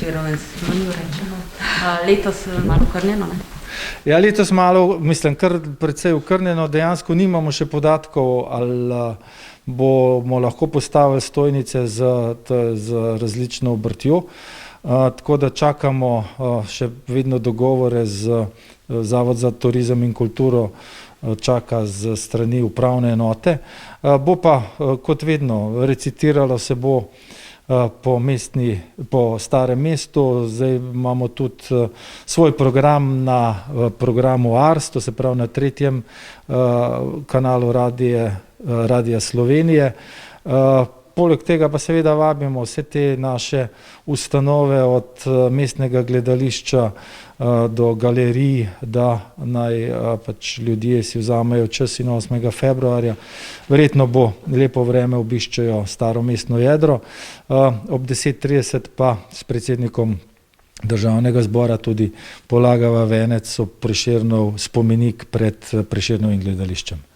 Prešerov je zelo rečeno. Letos malo okrnjeno, ne? Ja, letos malo, mislim, kar precej okrnjeno, dejansko nimamo še podatkov, ali bomo lahko postavili stojnice z različno obrtjo, tako da čakamo še vedno dogovore z Zavod za turizem in kulturo, čaka z strani upravne enote. Bo pa, kot vedno, recitiralo se bo po Starem mestu, zdaj imamo tudi svoj program na programu Ars, to se pravi na 3. kanalu Radia Slovenije. Poleg tega pa seveda vabimo vse te naše ustanove od mestnega gledališča do galerij, da naj pač ljudje si vzamejo čas in 8. februarja. Verjetno bo lepo vreme, obiščejo staro mestno jedro. Ob 10:30 pa s predsednikom Državnega zbora tudi polagava venec ob Prešernov spomenik pred Prešernovim gledališčem.